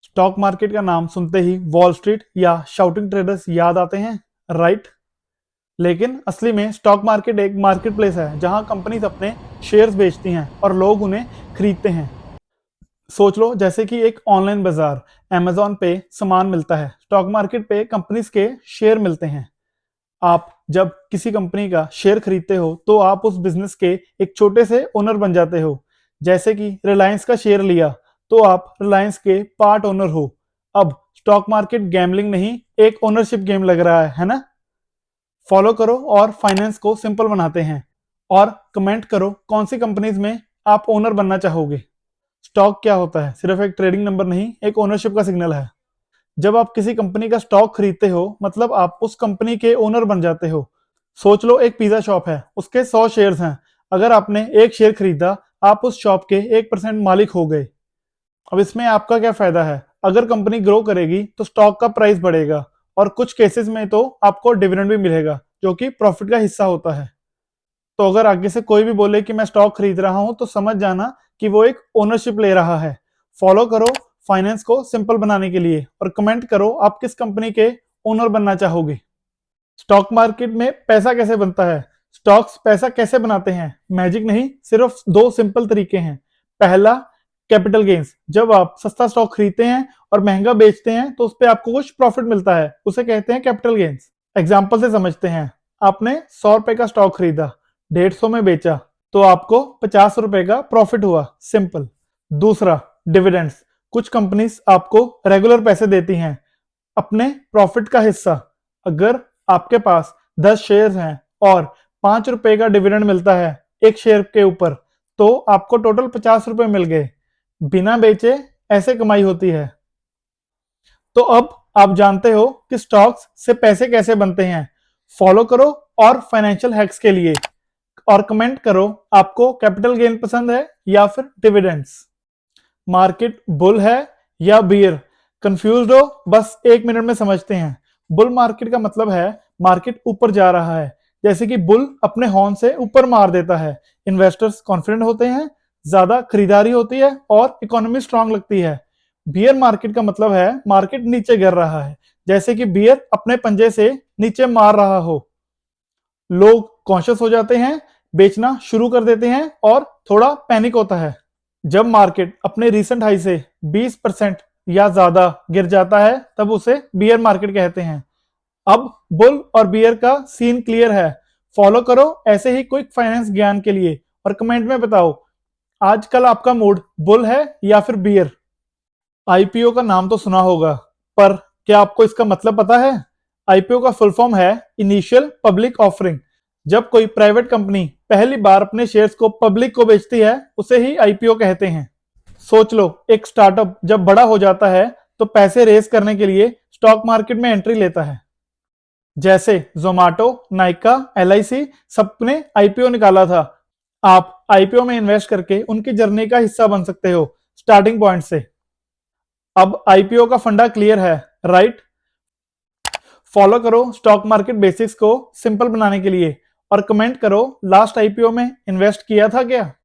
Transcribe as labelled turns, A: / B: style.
A: Stock market का नाम सुनते ही वॉल स्ट्रीट या शाउटिंग ट्रेडर्स याद आते हैं, राइट? लेकिन असली में स्टॉक मार्केट एक मार्केट प्लेस है जहां कंपनीज अपने शेयर्स बेचती हैं और लोग उन्हें खरीदते हैं। सोच लो जैसे कि एक ऑनलाइन बाजार, अमेजोन पे सामान मिलता है, स्टॉक मार्केट पे कंपनीज के शेयर मिलते हैं। आप जब किसी कंपनी का शेयर खरीदते हो तो आप उस बिजनेस के एक छोटे से ओनर बन जाते हो। जैसे कि रिलायंस का शेयर लिया तो आप रिलायंस के पार्ट ओनर हो। अब स्टॉक मार्केट गैम्बलिंग नहीं, एक ओनरशिप गेम लग रहा है ना? फॉलो करो और फाइनेंस को सिंपल बनाते हैं। और कमेंट करो कौन सी कंपनीज में आप ओनर बनना चाहोगे। स्टॉक क्या होता है? सिर्फ एक ट्रेडिंग नंबर नहीं, एक ओनरशिप का सिग्नल है। जब आप किसी कंपनी का स्टॉक खरीदते हो मतलब आप उस कंपनी के ओनर बन जाते हो। सोच लो एक पिज्जा शॉप है, उसके 100 शेयर्स हैं। अगर आपने एक शेयर खरीदा, आप उस शॉप के 1% मालिक हो गए। अब इसमें आपका क्या फायदा है? अगर कंपनी ग्रो करेगी तो स्टॉक का प्राइस बढ़ेगा और कुछ केसेस में तो आपको डिविडेंड भी मिलेगा जो कि प्रॉफिट का हिस्सा होता है। तो अगर आगे से कोई भी बोले कि मैं स्टॉक खरीद रहा हूं तो समझ जाना कि वो एक ओनरशिप ले रहा है। फॉलो करो फाइनेंस को सिंपल बनाने के लिए और कमेंट करो आप किस कंपनी के ओनर बनना चाहोगे। स्टॉक मार्केट में पैसा कैसे बनता है? स्टॉक्स पैसा कैसे बनाते हैं? मैजिक नहीं, सिर्फ दो सिंपल तरीके हैं। पहला, कैपिटल गेन्स। जब आप सस्ता स्टॉक खरीदते हैं और महंगा बेचते हैं तो उस पर आपको कुछ प्रॉफिट मिलता है, उसे कहते हैं कैपिटल गेन्स। एग्जाम्पल से समझते हैं। आपने 100 रुपए का स्टॉक खरीदा, 150 में बेचा तो आपको 50 रुपए का प्रॉफिट हुआ, सिंपल। दूसरा, डिविडेंड्स। कुछ कंपनीज आपको रेगुलर पैसे देती हैं, अपने प्रॉफिट का हिस्सा। अगर आपके पास 10 शेयर्स हैं और 5 रुपए का डिविडेंड मिलता है एक शेयर के ऊपर तो आपको टोटल 50 रुपए मिल गए। बिना बेचे ऐसे कमाई होती है। तो अब आप जानते हो कि स्टॉक्स से पैसे कैसे बनते हैं। फॉलो करो और फाइनेंशियल हैक्स के लिए और कमेंट करो आपको कैपिटल गेन पसंद है या फिर डिविडेंड्स। मार्केट बुल है या बियर? कंफ्यूज हो? बस 1 मिनट में समझते हैं। बुल मार्केट का मतलब है मार्केट ऊपर जा रहा है, जैसे कि बुल अपने हॉर्न से ऊपर मार देता है। इन्वेस्टर्स कॉन्फिडेंट होते हैं, ज्यादा खरीदारी होती है और इकोनॉमी स्ट्रांग लगती है। बियर मार्केट का मतलब है मार्केट नीचे गिर रहा है, जैसे कि बियर अपने पंजे से नीचे मार रहा हो। लोग कॉन्शियस हो जाते हैं, बेचना शुरू कर देते हैं और थोड़ा पैनिक होता है। जब मार्केट अपने रीसेंट हाई से 20% या ज्यादा गिर जाता है तब उसे बियर मार्केट कहते हैं। अब बुल और बियर का सीन क्लियर है। फॉलो करो ऐसे ही क्विक फाइनेंस ज्ञान के लिए और कमेंट में बताओ आजकल आपका मूड बुल है या फिर बियर। आईपीओ का नाम तो सुना होगा, पर क्या आपको इसका मतलब पता है? आईपीओ का फुल फॉर्म है इनिशियल पब्लिक ऑफरिंग। जब कोई प्राइवेट कंपनी पहली बार अपने शेयर्स को पब्लिक को बेचती है उसे ही आईपीओ कहते हैं। सोच लो एक स्टार्टअप जब बड़ा हो जाता है तो पैसे रेस करने के लिए स्टॉक मार्केट में एंट्री लेता है। जैसे जोमाटो, नाइका, एलआईसी सबने आईपीओ निकाला था। आप आईपीओ में इन्वेस्ट करके उनकी जर्नी का हिस्सा बन सकते हो स्टार्टिंग पॉइंट से। अब आईपीओ का फंडा क्लियर है, राइट? फॉलो करो स्टॉक मार्केट बेसिक्स को सिंपल बनाने के लिए और कमेंट करो लास्ट आईपीओ में इन्वेस्ट किया था क्या।